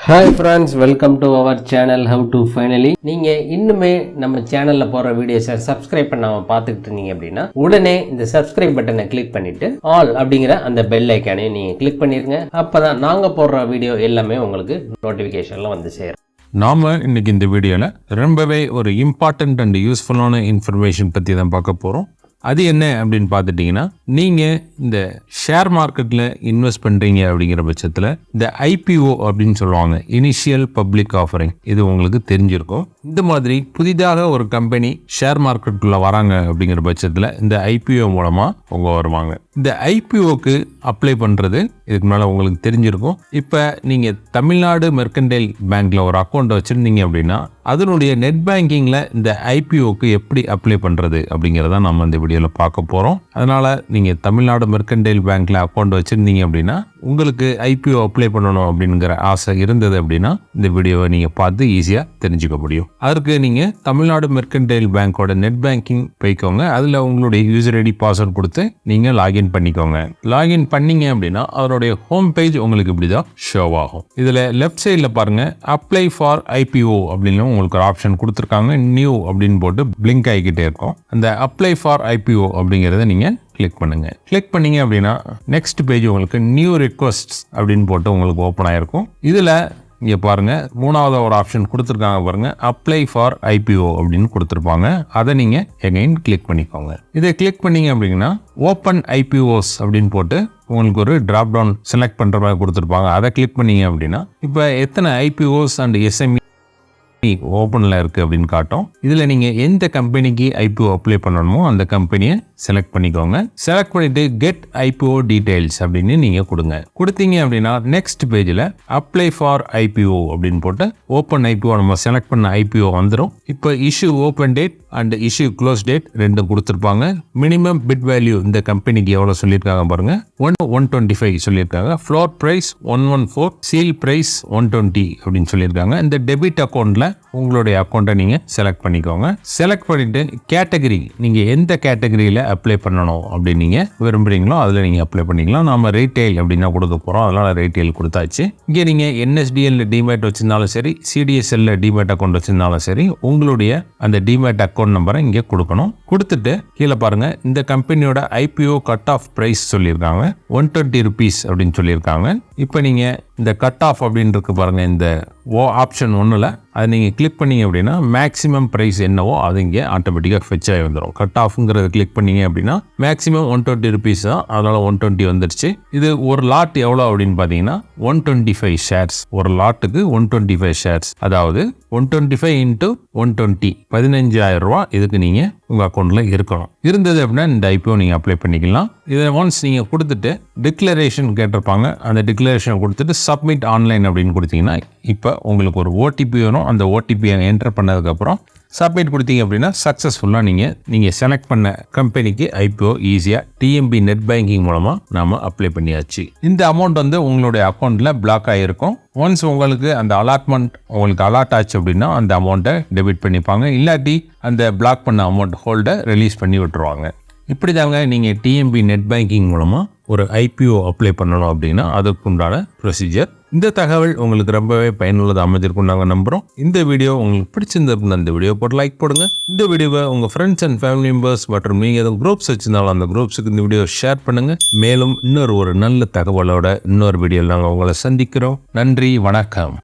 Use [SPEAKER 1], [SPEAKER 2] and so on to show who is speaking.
[SPEAKER 1] Hi friends, welcome to our channel howtofinally. நீங்க இன்னுமே நம்ம சேனல்ல போற வீடியோஸை சப்ஸ்கிரைப் பண்ணாம பார்த்துட்டு இருந்தீங்க அப்படின்னா உடனே இந்த சப்ஸ்கிரைப் பட்டனை கிளிக் பண்ணிட்டு ஆல் அப்படிங்கிற அந்த பெல் ஐக்கானை நீங்க கிளிக் பண்ணிருங்க. அப்பதான் நாங்க போடுற வீடியோ எல்லாமே உங்களுக்கு நோட்டிபிகேஷன்ல வந்து சேரும்.
[SPEAKER 2] நாம இன்னைக்கு இந்த வீடியோல ரொம்பவே ஒரு இம்பார்ட்டன்ட் அண்ட் யூஸ்ஃபுல்லான இன்ஃபர்மேஷன் பத்தி தான் பார்க்க போறோம். அது என்ன அப்படின்னு பார்த்துட்டிங்கன்னா, நீங்கள் இந்த ஷேர் மார்க்கெட்டில் இன்வெஸ்ட் பண்ணுறீங்க அப்படிங்கிற பட்சத்தில் இந்த ஐபிஓ அப்படின்னு சொல்லுவாங்க, இனிஷியல் பப்ளிக் ஆஃபரிங், இது உங்களுக்கு தெரிஞ்சிருக்கும். இந்த மாதிரி புதிதாக ஒரு கம்பெனி ஷேர் மார்க்கெட்டுக்குள்ளே வராங்க அப்படிங்கிற பட்சத்தில் இந்த ஐபிஓ மூலமாக அவங்க வருவாங்க. இந்த ஐபிஓக்கு அப்ளை பண்ணுறது இதுக்கு மேலே உங்களுக்கு தெரிஞ்சிருக்கும். இப்போ நீங்கள் தமிழ்நாடு மெர்கன்டைல் பேங்க்கில் ஒரு அக்கௌண்ட் வச்சுருந்தீங்க அப்படின்னா அதனுடைய நெட் பேங்கிங்கில் இந்த ஐபிஓக்கு எப்படி அப்ளை பண்ணுறது அப்படிங்கிறத நம்ம இந்த வீடியோவில் பார்க்க போகிறோம். அதனால் நீங்கள் தமிழ்நாடு மெர்கன்டைல் பேங்க்கில் அக்கௌண்ட் வச்சுருந்தீங்க அப்படின்னா உங்களுக்கு ஐபிஓ அப்ளை பண்ணணும் அப்படிங்கிற ஆசை இருந்தது அப்படின்னா இந்த வீடியோவை நீங்கள் பார்த்து ஈஸியாக தெரிஞ்சுக்க முடியும். அதற்கு நீங்கள் தமிழ்நாடு மெர்கன்டைல் பேங்கோட நெட் பேங்கிங் போய்க்கோங்க. அதில் உங்களுடைய யூசர் ஐடி பாஸ்வேர்ட் கொடுத்து நீங்கள் லாகின் பண்ணிக்கோங்க. லாகின் பண்ணீங்க அப்படின்னா அதனுடைய ஹோம் பேஜ் உங்களுக்கு இப்படி தான் ஷோ ஆகும். இதில் லெஃப்ட் சைடில் பாருங்கள், அப்ளை ஃபார் ஐபிஓ அப்படின்னு உங்களுக்கு ஒரு ஆப்ஷன் கொடுத்துருக்காங்க. நியூ அப்படின்னு போட்டு பிளிங்க் ஆகிக்கிட்டே இருக்கும். அந்த அப்ளை ஃபார் ஐபிஓ அப்படிங்கிறத நீங்கள் கிளிக் பண்ணுங்க. கிளிக் பண்ணீங்க அப்படின்னா நெக்ஸ்ட் பேஜ் உங்களுக்கு நியூ ரிக்வெஸ்ட்ஸ் அப்படின்னு போட்டு உங்களுக்கு ஓப்பன் ஆயிருக்கும். இதில் இங்கே பாருங்க, மூணாவது ஒரு ஆப்ஷன் கொடுத்துருக்காங்க பாருங்க, அப்ளை ஃபார் ஐபிஓ அப்படின்னு கொடுத்துருப்பாங்க. அதை நீங்க எகைன் கிளிக் பண்ணிக்கோங்க. இதை கிளிக் பண்ணீங்க அப்படின்னா ஓப்பன் ஐபிஓஸ் அப்படின்னு போட்டு உங்களுக்கு ஒரு டிராப் டவுன் செலக்ட் பண்ற மாதிரி கொடுத்துருப்பாங்க. அதை கிளிக் பண்ணீங்க அப்படின்னா இப்போ எத்தனை ஐபிஓஸ் அண்ட் எஸ்எம்இ ஓப்பனில் இருக்குது அப்படின்னு காட்டும். இதில் நீங்கள் எந்த கம்பெனிக்கு ஐபிஓ அப்ளை பண்ணணுமோ அந்த கம்பெனியை செலக்ட் பண்ணிக்கோங்க. செலக்ட் பண்ணிட்டு கெட் ஐபிஓ டீடைல்ஸ் அப்படின்னு நீங்கள் கொடுங்க. கொடுத்தீங்க அப்படின்னா நெக்ஸ்ட் பேஜில் அப்ளை ஃபார் ஐபிஓ அப்படின்னு போட்டு ஓப்பன் ஐபிஓ நம்ம செலக்ட் பண்ண ஐபிஓ வந்துடும். இப்போ issue open date and issue close date ரெண்டும் கொடுத்துருப்பாங்க. மினிமம் பிட் வேல்யூ இந்த கம்பெனிக்கு எவ்வளோ சொல்லியிருக்காங்க பாருங்க, 125 சொல்லியிருக்காங்க. ஃப்ளோர் பிரைஸ் 114, சீல் பிரைஸ் 120 அப்படின்னு சொல்லியிருக்காங்க. இந்த டெபிட் அக்கௌண்ட்ல உங்களுடைய அக்கௌண்ட்டை நீங்கள் செலக்ட் பண்ணிக்கோங்க. செலக்ட் பண்ணிட்டு கேட்டகரி, நீங்கள் எந்த கேட்டகரியில் அப்ளை பண்ணணும் அப்படின்னு நீங்கள் விரும்புகிறீங்களோ அதில் நீங்கள் அப்ளை பண்ணிக்கலாம். நாம ரீட்டைல் அப்படின்னா கொடுக்க போகிறோம், அதனால் ரீட்டைல் கொடுத்தாச்சு. இங்கே நீங்கள் என்எஸ்டிஎல் டிமேட் வச்சிருந்தாலும் சரி, சிடிஎஸ்எல்ல டிமேட் அக்கௌண்ட் வச்சிருந்தாலும் சரி, உங்களுடைய அந்த டிமேட் அக்கௌண்ட் நம்பரை இங்கே கொடுக்கணும். கொடுத்துட்டு கீழே பாருங்க, இந்த கம்பெனியோட ஐபிஓ கட் ஆஃப் பிரைஸ் சொல்லியிருக்காங்க 120 rupees அப்படின்னு சொல்லியிருக்காங்க. இப்போ நீங்கள் இந்த கட் ஆஃப் அப்படின்னு இருக்கு பாருங்க, இந்த ஆப்ஷன் ஒன்றில் அதை நீங்கள் கிளிக் பண்ணீங்க அப்படின்னா மேக்ஸிமம் ப்ரைஸ் என்னவோ அது இங்கே ஆட்டோமேட்டிக்காக ஃபெச் ஆகி வந்துடும். கட் ஆஃப்ங்கிறத கிளிக் பண்ணீங்க அப்படின்னா மேக்ஸிமம் 120 rupees தான், அதனால் 120 வந்துருச்சு. இது ஒரு லாட் எவ்வளோ அப்படின்னு பார்த்தீங்கன்னா 125 ஷேர்ஸ். ஒரு லாட்டுக்கு 125 ஷேர்ஸ், அதாவது 125 into 120 15,000 ரூபா இதுக்கு நீங்கள் உங்கள் அக்கௌண்ட்டில் இருக்கணும். இருந்தது அப்படின்னா இந்த ஐபிஓ நீங்கள் அப்ளை பண்ணிக்கலாம். இதை ஒன்ஸ் நீங்கள் கொடுத்துட்டு டிக்ளரேஷன் கேட்டிருப்பாங்க, அந்த டிக்ளரேஷன் கொடுத்துட்டு சப்மிட் ஆன்லைன் அப்படின்னு கொடுத்தீங்கன்னா இப்போ உங்களுக்கு ஒரு ஓடிபி வரும். அந்த ஓடிபியை என்டர் பண்ணதுக்கப்புறம் சப்மிட் கொடுத்தீங்க அப்படின்னா சக்ஸஸ்ஃபுல்லாக நீங்கள் செலக்ட் பண்ண கம்பெனிக்கு ஐபிஓ ஈஸியாக டிஎம்பி நெட் பேங்கிங் மூலமாக நாம் அப்ளை பண்ணியாச்சு. இந்த அமௌண்ட் வந்து உங்களுடைய அக்கௌண்ட்டில் பிளாக் ஆகிருக்கும். ஒன்ஸ் உங்களுக்கு அந்த அலாட்மெண்ட் உங்களுக்கு அலாட் ஆச்சு அப்படின்னா அந்த அமௌண்ட்டை டெபிட் பண்ணிப்பாங்க. இல்லாட்டி அந்த பிளாக் பண்ண அமௌண்ட் ஹோல்டை ரிலீஸ் பண்ணி விட்டுருவாங்க. இப்படி தாங்க நீங்கள் டிஎம்பி நெட் பேங்கிங் மூலமாக ஒரு ஐபிஓ அப்ளை பண்ணணும் அப்படின்னா அதுக்குண்டான ப்ரொசீஜர். இந்த தகவல் உங்களுக்கு ரொம்பவே பயனுள்ளதாக அமைஞ்சிருக்கும் நாங்கள் நம்புகிறோம். இந்த வீடியோ உங்களுக்கு பிடிச்சிருந்த அப்படின்னா இந்த வீடியோ போட்டு லைக் போடுங்க. இந்த வீடியோவை உங்கள் ஃப்ரெண்ட்ஸ் அண்ட் ஃபேமிலி மெம்பர்ஸ் மற்றும் நீங்கள் எதுவும் குரூப்ஸ் வச்சிருந்தாலும் அந்த குரூப்ஸுக்கு இந்த வீடியோ ஷேர் பண்ணுங்கள். மேலும் இன்னொரு நல்ல தகவலோட இன்னொரு வீடியோவில் நாங்கள் உங்களை சந்திக்கிறோம். நன்றி, வணக்கம்.